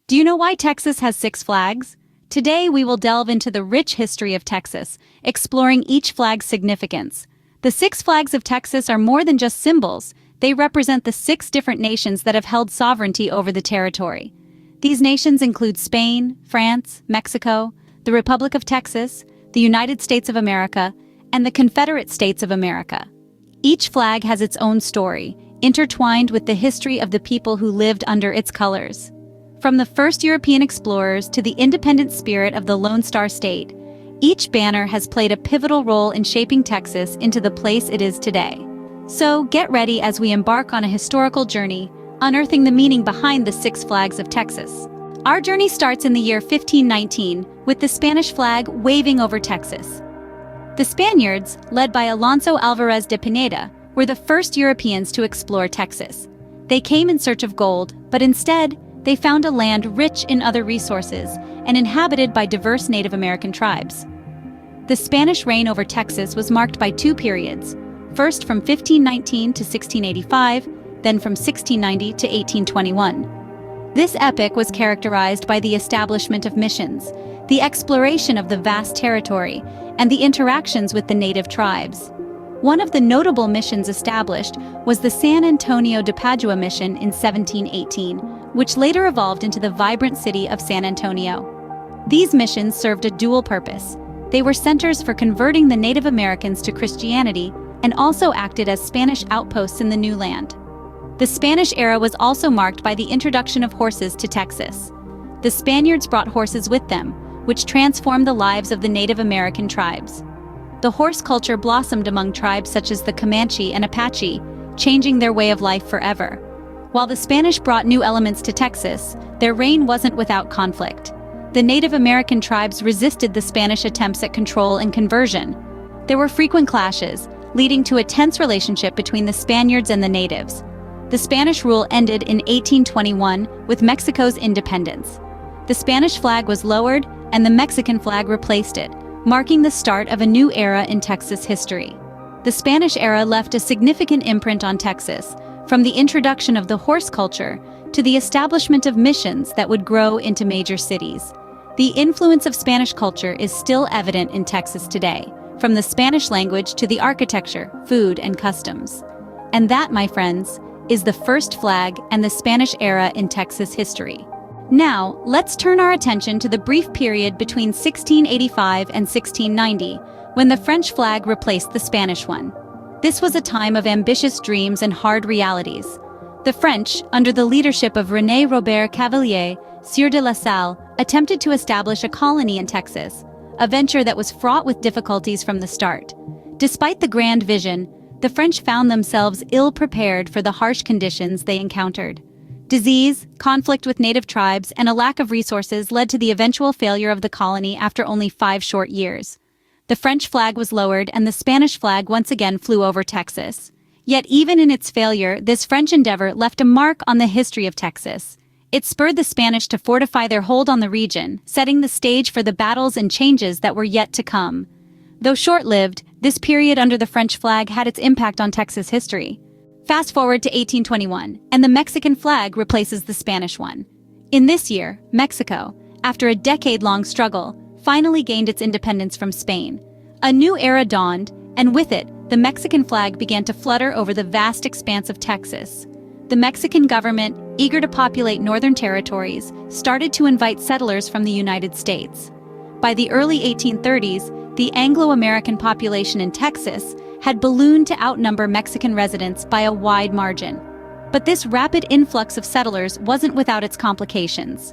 Do you know why Texas has 6 flags? Today we will delve into the rich history of Texas, exploring each flag's significance. The 6 flags of Texas are more than just symbols. They represent the 6 different nations that have held sovereignty over the territory. These nations include Spain, France, Mexico, the Republic of Texas, the United States of America, and the Confederate States of America. Each flag has its own story, intertwined with the history of the people who lived under its colors. From the first European explorers to the independent spirit of the Lone Star State, each banner has played a pivotal role in shaping Texas into the place it is today. So get ready as we embark on a historical journey, unearthing the meaning behind the 6 flags of Texas. Our journey starts in the year 1519, with the Spanish flag waving over Texas. The Spaniards, led by Alonso Alvarez de Pineda, were the first Europeans to explore Texas. They came in search of gold, but instead, they found a land rich in other resources and inhabited by diverse Native American tribes. The Spanish reign over Texas was marked by 2 periods, first from 1519 to 1685, then from 1690 to 1821. This epoch was characterized by the establishment of missions, the exploration of the vast territory, and the interactions with the native tribes. One of the notable missions established was the San Antonio de Padua mission in 1718, which later evolved into the vibrant city of San Antonio. These missions served a dual purpose. They were centers for converting the Native Americans to Christianity and also acted as Spanish outposts in the new land. The Spanish era was also marked by the introduction of horses to Texas. The Spaniards brought horses with them, which transformed the lives of the Native American tribes. The horse culture blossomed among tribes such as the Comanche and Apache, changing their way of life forever. While the Spanish brought new elements to Texas, their reign wasn't without conflict. The Native American tribes resisted the Spanish attempts at control and conversion. There were frequent clashes, leading to a tense relationship between the Spaniards and the natives. The Spanish rule ended in 1821 with Mexico's independence. The Spanish flag was lowered and the Mexican flag replaced it, marking the start of a new era in Texas history. The Spanish era left a significant imprint on Texas, from the introduction of the horse culture to the establishment of missions that would grow into major cities. The influence of Spanish culture is still evident in Texas today, from the Spanish language to the architecture, food, and customs. And that, my friends, is the first flag and the Spanish era in Texas history. Now, let's turn our attention to the brief period between 1685 and 1690, when the French flag replaced the Spanish one. This was a time of ambitious dreams and hard realities. The French, under the leadership of René Robert Cavelier, Sieur de la Salle, attempted to establish a colony in Texas, a venture that was fraught with difficulties from the start. Despite the grand vision, the French found themselves ill-prepared for the harsh conditions they encountered. Disease, conflict with native tribes, and a lack of resources led to the eventual failure of the colony after only 5 short years. The French flag was lowered and the Spanish flag once again flew over Texas. Yet even in its failure, this French endeavor left a mark on the history of Texas. It spurred the Spanish to fortify their hold on the region, setting the stage for the battles and changes that were yet to come. Though short-lived, this period under the French flag had its impact on Texas history. Fast forward to 1821, and the Mexican flag replaces the Spanish one. In this year, Mexico, after a decade-long struggle, finally gained its independence from Spain. A new era dawned, and with it, the Mexican flag began to flutter over the vast expanse of Texas. The Mexican government, eager to populate northern territories, started to invite settlers from the United States. By the early 1830s, the Anglo-American population in Texas had ballooned to outnumber Mexican residents by a wide margin. But this rapid influx of settlers wasn't without its complications.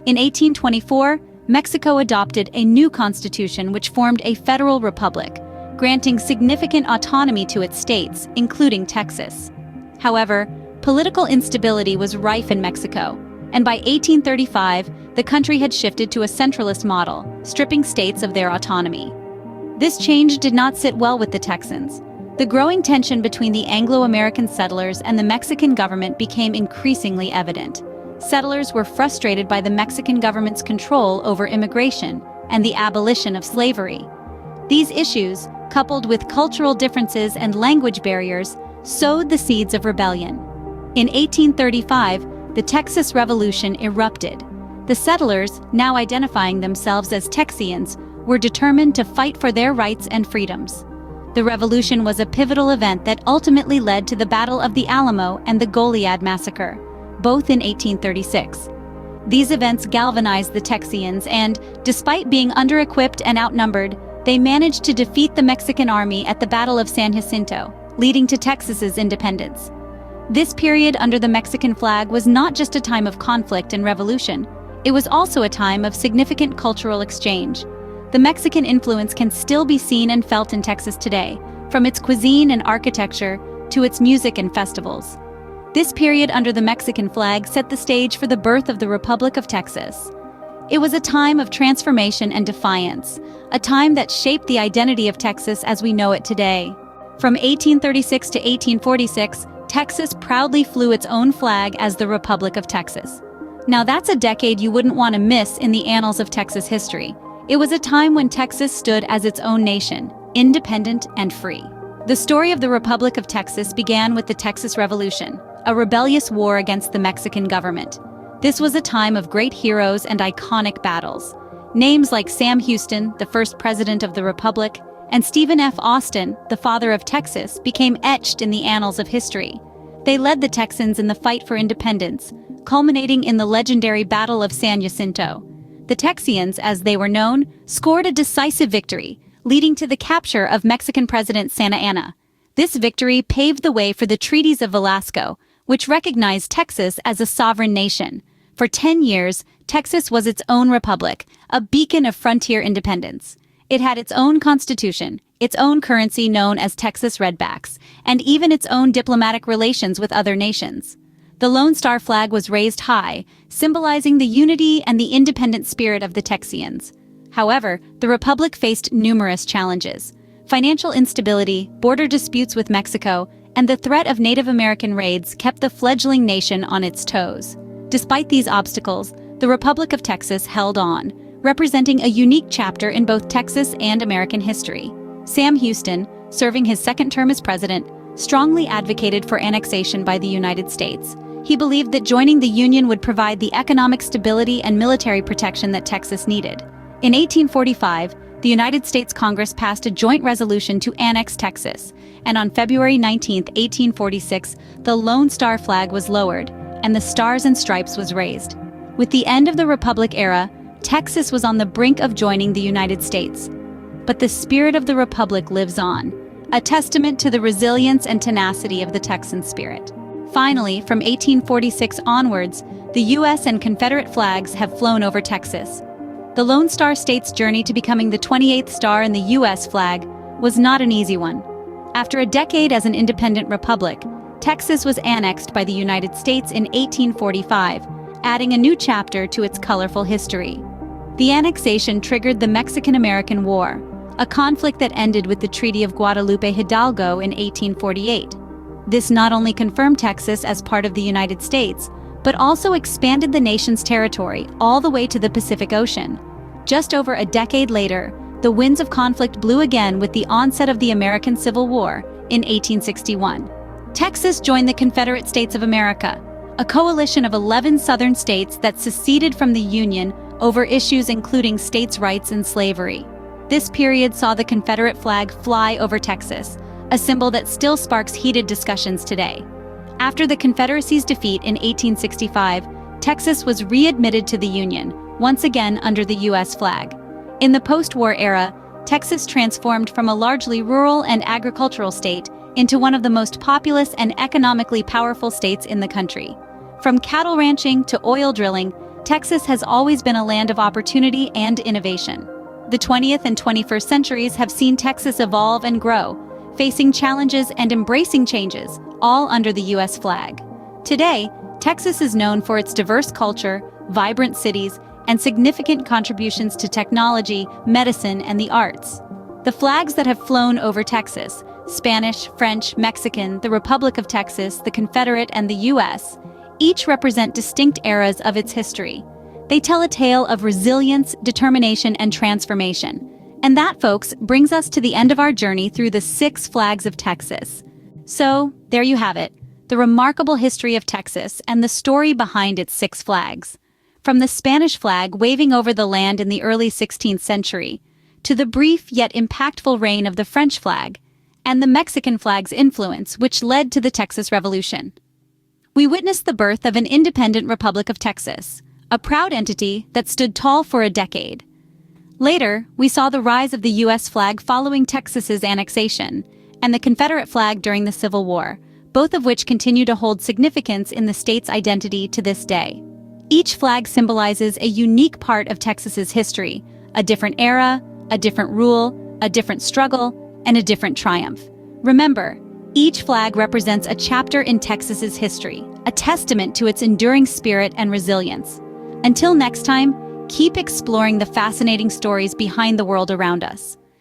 In 1824, Mexico adopted a new constitution which formed a federal republic, granting significant autonomy to its states, including Texas. However, political instability was rife in Mexico, and by 1835, the country had shifted to a centralist model, stripping states of their autonomy. This change did not sit well with the Texans. The growing tension between the Anglo-American settlers and the Mexican government became increasingly evident. Settlers were frustrated by the Mexican government's control over immigration and the abolition of slavery. These issues, coupled with cultural differences and language barriers, sowed the seeds of rebellion. In 1835, the Texas Revolution erupted. The settlers, now identifying themselves as Texians, were determined to fight for their rights and freedoms. The revolution was a pivotal event that ultimately led to the Battle of the Alamo and the Goliad Massacre, both in 1836. These events galvanized the Texians and, despite being under-equipped and outnumbered, they managed to defeat the Mexican army at the Battle of San Jacinto, leading to Texas's independence. This period under the Mexican flag was not just a time of conflict and revolution, it was also a time of significant cultural exchange. The Mexican influence can still be seen and felt in Texas today, from its cuisine and architecture to its music and festivals. This period under the Mexican flag set the stage for the birth of the Republic of Texas. It was a time of transformation and defiance, a time that shaped the identity of Texas as we know it today. From 1836 to 1846, Texas proudly flew its own flag as the Republic of Texas. Now that's a decade you wouldn't want to miss in the annals of Texas history. It was a time when Texas stood as its own nation, independent and free. The story of the Republic of Texas began with the Texas Revolution, a rebellious war against the Mexican government. This was a time of great heroes and iconic battles. Names like Sam Houston, the first president of the Republic, and Stephen F. Austin, the father of Texas, became etched in the annals of history. They led the Texans in the fight for independence, culminating in the legendary Battle of San Jacinto. The Texians, as they were known, scored a decisive victory, leading to the capture of Mexican President Santa Anna. This victory paved the way for the treaties of Velasco, which recognized Texas as a sovereign nation. For 10 years, Texas was its own republic, a beacon of frontier independence. It had its own constitution, its own currency known as Texas Redbacks, and even its own diplomatic relations with other nations. The Lone Star flag was raised high, symbolizing the unity and the independent spirit of the Texians. However, the republic faced numerous challenges. Financial instability, border disputes with Mexico, and the threat of Native American raids kept the fledgling nation on its toes. Despite these obstacles, the Republic of Texas held on, representing a unique chapter in both Texas and American history. Sam Houston, serving his second term as president, strongly advocated for annexation by the United States. He believed that joining the Union would provide the economic stability and military protection that Texas needed. In 1845, the United States Congress passed a joint resolution to annex Texas, and on February 19, 1846, the Lone Star flag was lowered, and the Stars and Stripes was raised. With the end of the Republic era, Texas was on the brink of joining the United States. But the spirit of the Republic lives on, a testament to the resilience and tenacity of the Texan spirit. Finally, from 1846 onwards, the US and Confederate flags have flown over Texas. The Lone Star State's journey to becoming the 28th star in the US flag was not an easy one. After a decade as an independent republic, Texas was annexed by the United States in 1845, adding a new chapter to its colorful history. The annexation triggered the Mexican-American War, a conflict that ended with the Treaty of Guadalupe Hidalgo in 1848. This not only confirmed Texas as part of the United States, but also expanded the nation's territory all the way to the Pacific Ocean. Just over a decade later, the winds of conflict blew again with the onset of the American Civil War in 1861. Texas joined the Confederate States of America, a coalition of 11 southern states that seceded from the Union over issues including states' rights and slavery. This period saw the Confederate flag fly over Texas, a symbol that still sparks heated discussions today. After the Confederacy's defeat in 1865, Texas was readmitted to the Union, once again under the U.S. flag. In the post-war era, Texas transformed from a largely rural and agricultural state into one of the most populous and economically powerful states in the country. From cattle ranching to oil drilling, Texas has always been a land of opportunity and innovation. The 20th and 21st centuries have seen Texas evolve and grow, facing challenges and embracing changes, all under the U.S. flag. Today, Texas is known for its diverse culture, vibrant cities, and significant contributions to technology, medicine, and the arts. The flags that have flown over Texas, Spanish, French, Mexican, the Republic of Texas, the Confederate, and the U.S., each represent distinct eras of its history. They tell a tale of resilience, determination, and transformation. And that, folks, brings us to the end of our journey through the 6 flags of Texas. So, there you have it, the remarkable history of Texas and the story behind its 6 flags. from the Spanish flag waving over the land in the early 16th century, to the brief yet impactful reign of the French flag, and the Mexican flag's influence which led to the Texas Revolution. We witnessed the birth of an independent Republic of Texas, a proud entity that stood tall for a decade. Later, we saw the rise of the US flag following Texas's annexation, and the Confederate flag during the Civil War, both of which continue to hold significance in the state's identity to this day. Each flag symbolizes a unique part of Texas's history, a different era, a different rule, a different struggle, and a different triumph. Remember, each flag represents a chapter in Texas's history, a testament to its enduring spirit and resilience. Until next time, keep exploring the fascinating stories behind the world around us.